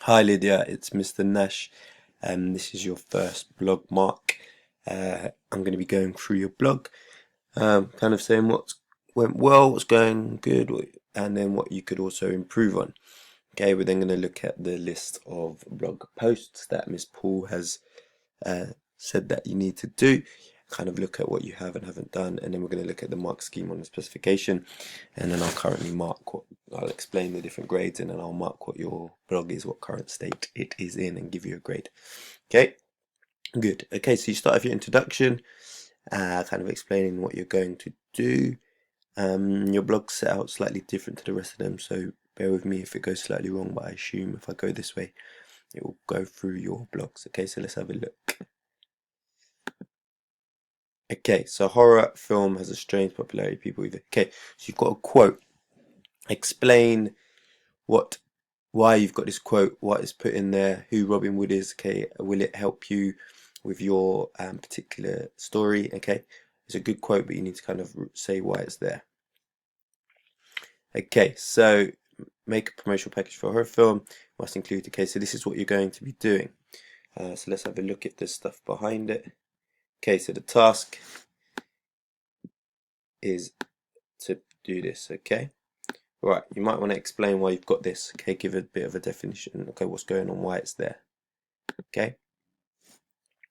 Hi Lydia, it's Mr. Nash, and this is your first blog mark. I'm going to be going through your blog, kind of saying what went well, what's going good, and then what you could also improve on. Okay, we're then going to look at the list of blog posts that Miss Paul has uh, said that you need to do, kind of look at what you have and haven't done, and then we're going to look at the mark scheme on the specification, and then I'll explain the different grades, and then I'll mark what your blog is, what current state it is in, and give you a grade. Okay, good. Okay, so you start with your introduction, kind of explaining what you're going to do. Your blog's set out slightly different to the rest of them, so bear with me if it goes slightly wrong, but I assume if I go this way, it will go through your blogs. Okay, so let's have a look. Okay, so horror film has a strange popularity. People either. Okay, so you've got a quote. Explain what, why you've got this quote, what is put in there, who Robin Wood is. Okay, will it help you with your particular story? Okay, it's a good quote, but you need to kind of say why it's there. Okay, so make a promotional package for a horror film. Must include. Okay, so this is what you're going to be doing. So let's have a look at the stuff behind it. Okay, so the task is to do this. Okay. Right, you might want to explain why you've got this. Okay, give a bit of a definition. Okay, what's going on, why it's there. Okay.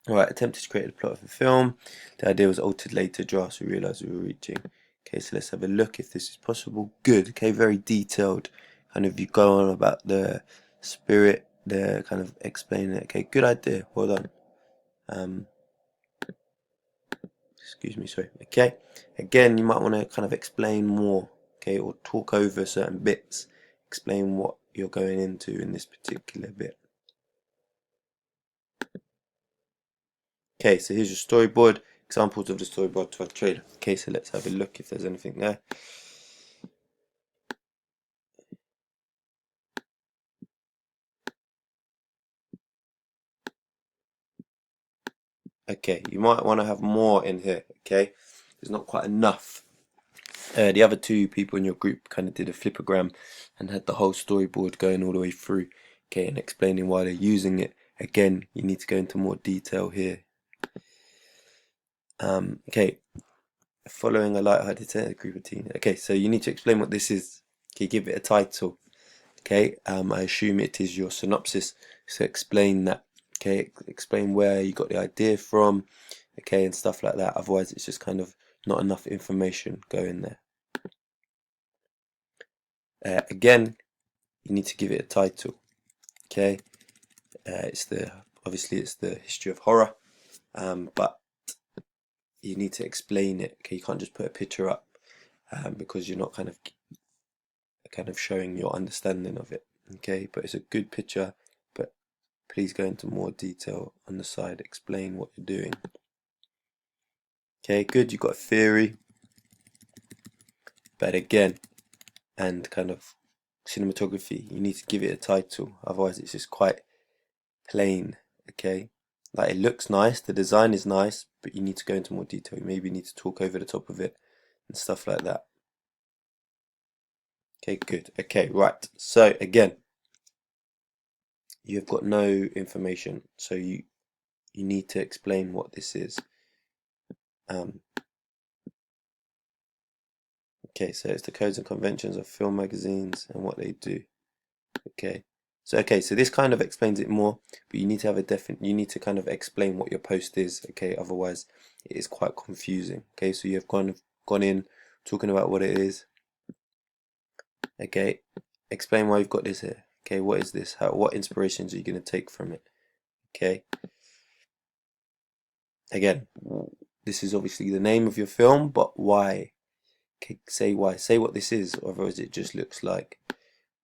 Alright, attempted to create the plot of a film. The idea was altered later drafts. We realised we were reaching. Okay, so let's have a look if this is possible. Good. Okay, very detailed. Kind of you go on about the spirit there, kind of explaining it. Okay, good idea. Well done. Excuse me, sorry. Okay. Again, you might want to kind of explain more. Okay, or talk over certain bits. Explain what you're going into in this particular bit. Okay, so here's your storyboard. Examples of the storyboard to our trailer. Okay, so let's have a look if there's anything there. Okay, you might want to have more in here. Okay, there's not quite enough. The other two people in your group kind of did a flipogram and had the whole storyboard going all the way through. Okay, and explaining why they're using it. Again, you need to go into more detail here. Okay, following a light-hearted group of teens. Okay, so you need to explain what this is. Okay, give it a title. Okay, I assume it is your synopsis. So explain that. Okay, explain where you got the idea from. Okay, and stuff like that. Otherwise, it's just kind of not enough information going there. Again, you need to give it a title. Okay, obviously it's the history of horror, but you need to explain it. Okay, you can't just put a picture up because you're not kind of showing your understanding of it. Okay, but it's a good picture, but please go into more detail on the side. Explain what you're doing. Okay, good. You've got a theory, but again, and kind of cinematography, you need to give it a title. Otherwise, it's just quite plain. Okay, like it looks nice, the design is nice, but you need to go into more detail. You maybe need to talk over the top of it and stuff like that. Okay, good. Okay, right. So again, you've got no information, so you need to explain what this is. Okay, so it's the codes and conventions of film magazines and what they do. Okay, so this kind of explains it more, but you need to have you need to kind of explain what your post is. Okay, otherwise it is quite confusing. Okay, so you have gone in talking about what it is. Okay, explain why you've got this here. Okay, what is this? What inspirations are you going to take from it? Okay, again, this is obviously the name of your film, but why? Okay, say why. Say what this is, otherwise it just looks like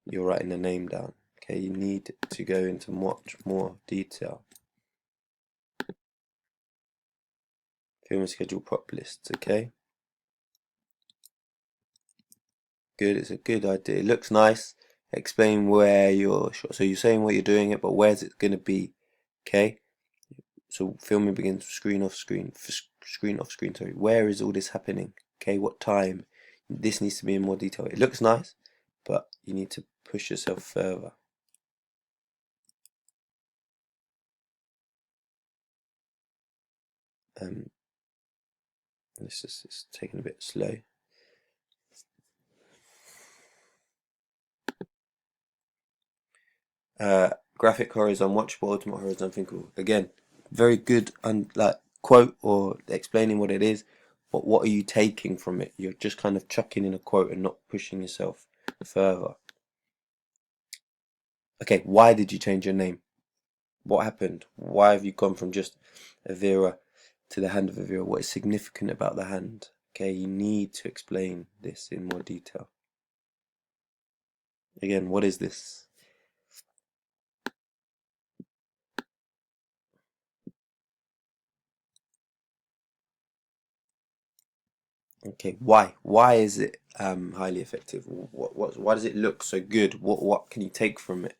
you're writing the name down. Okay, you need to go into much more detail. Film and schedule prop lists, okay? Good, it's a good idea. It looks nice. Explain where you're so you're saying what you're doing it, but where's it gonna be? Okay? So filming begins screen off screen, screen off screen, sorry. Where is all this happening? Okay, what time? This needs to be in more detail. It looks nice, but you need to push yourself further. This is it's taking a bit slow. Graphic horror is unwatchable, ultimate horror is unthinkable. Again, very good like quote or explaining what it is, but what are you taking from it? You're just kind of chucking in a quote and not pushing yourself further. Okay, why did you change your name? What happened? Why have you gone from just Avira to the hand of Avira? What is significant about the hand? Okay, you need to explain this in more detail. Again, what is this? Okay, why? Why is it highly effective? Why does it look so good? What can you take from it?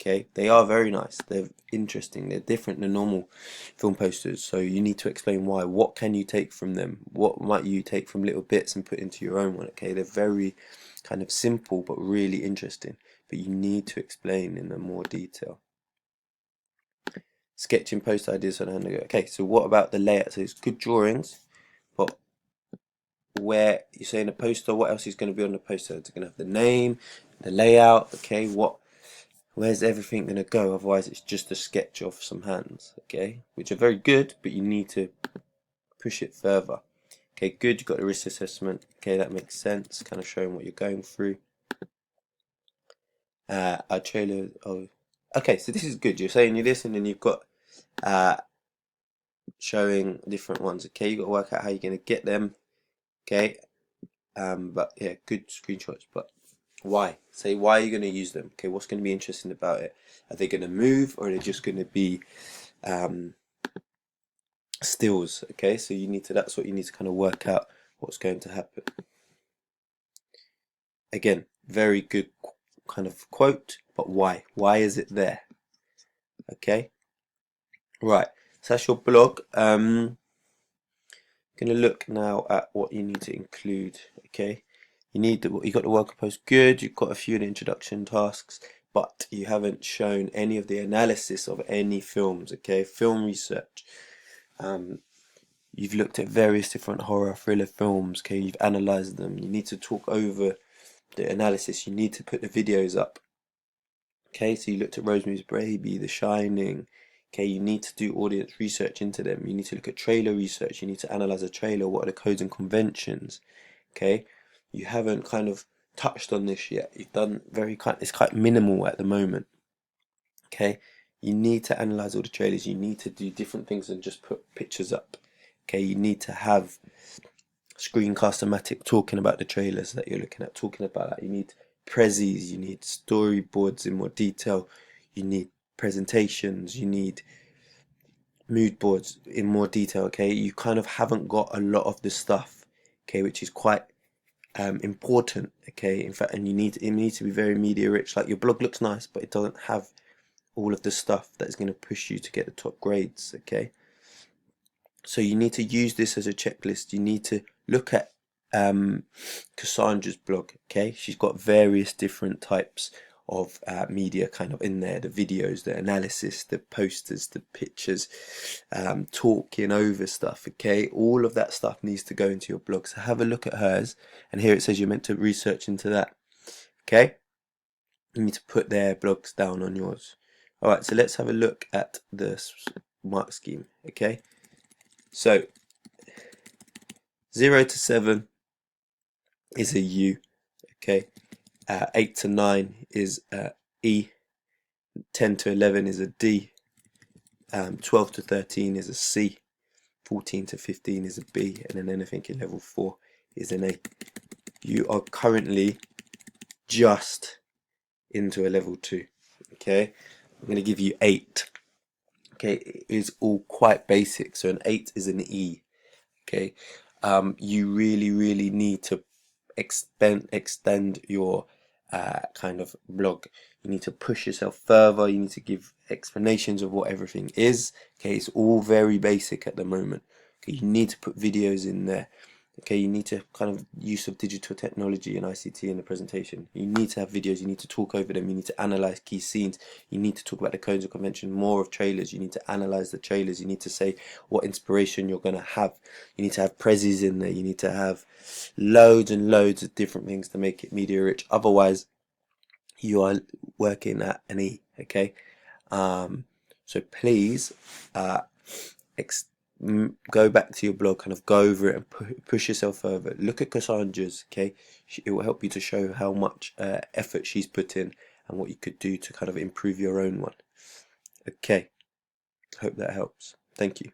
Okay, they are very nice. They're interesting. They're different than normal film posters. So you need to explain why. What can you take from them? What might you take from little bits and put into your own one? Okay, they're very kind of simple but really interesting. But you need to explain in a more detail. Sketching post ideas on hand ago. Okay, so what about the layout? So it's good drawings, but where you're saying a poster, what else is going to be on the poster? It's going to have the name, the layout. Okay, where's everything going to go? Otherwise it's just a sketch of some hands, okay, which are very good, but you need to push it further. Okay, good, you've got the risk assessment. Okay, that makes sense, kind of showing what you're going through. A trailer, oh, okay, so this is good. You're saying you this, and then you've got showing different ones. Okay, you've got to work out how you're going to get them. Okay, but yeah, good screenshots, but why? Say why are you going to use them? Okay, what's going to be interesting about it? Are they going to move, or are they just going to be stills? Okay, so you need to, that's what you need to kind of work out what's going to happen. Again, very good kind of quote, but why is it there? Okay, right, so that's your blog. Gonna look now at what you need to include. Okay, you got the welcome post, good. You've got a few introduction tasks, but you haven't shown any of the analysis of any films. Okay, film research. You've looked at various different horror thriller films. Okay, you've analyzed them. You need to talk over the analysis. You need to put the videos up. Okay, so you looked at Rosemary's Baby, The Shining. Okay, you need to do audience research into them. You need to look at trailer research. You need to analyze a trailer. What are the codes and conventions? Okay, you haven't kind of touched on this yet. You've done it's quite minimal at the moment. Okay, you need to analyze all the trailers. You need to do different things than just put pictures up. Okay, you need to have Screencast-O-Matic talking about the trailers that you're looking at, talking about that. You need prezzies, you need storyboards in more detail, you need presentations, you need mood boards in more detail. Okay, you kind of haven't got a lot of the stuff, okay, which is quite important. Okay, in fact, and it needs to be very media rich. Like your blog looks nice, but it doesn't have all of the stuff that is going to push you to get the top grades. Okay, so you need to use this as a checklist. You need to look at Cassandra's blog. Okay, she's got various different types of media kind of in there, the videos, the analysis, the posters, the pictures, talking over stuff. Okay, all of that stuff needs to go into your blog, so have a look at hers, and here it says you're meant to research into that. Okay, you need to put their blogs down on yours. All right, so let's have a look at the mark scheme. Okay, so 0 to 7 is a U, okay. 8 to 9 is a E. 10 to 11 is a D. 12 to 13 is a C. 14 to 15 is a B, and then anything in level 4 is an A. You are currently just into a level 2. Okay, I'm going to give you 8. Okay, it is all quite basic, so an 8 is an E. Okay, you really need to extend your kind of blog. You need to push yourself further. You need to give explanations of what everything is. Okay, it's all very basic at the moment. Okay, you need to put videos in there. Okay, you need to kind of use of digital technology and ICT in the presentation. You need to have videos, you need to talk over them, you need to analyze key scenes, you need to talk about the codes of convention, more of trailers, you need to analyze the trailers, you need to say what inspiration you're going to have, you need to have prezzies in there, you need to have loads and loads of different things to make it media rich. Otherwise, you are working at an E, okay? So please, go back to your blog, kind of go over it and push yourself further. Look at Cassandra's, okay? It will help you to show how much effort she's put in and what you could do to kind of improve your own one. Okay, hope that helps. Thank you.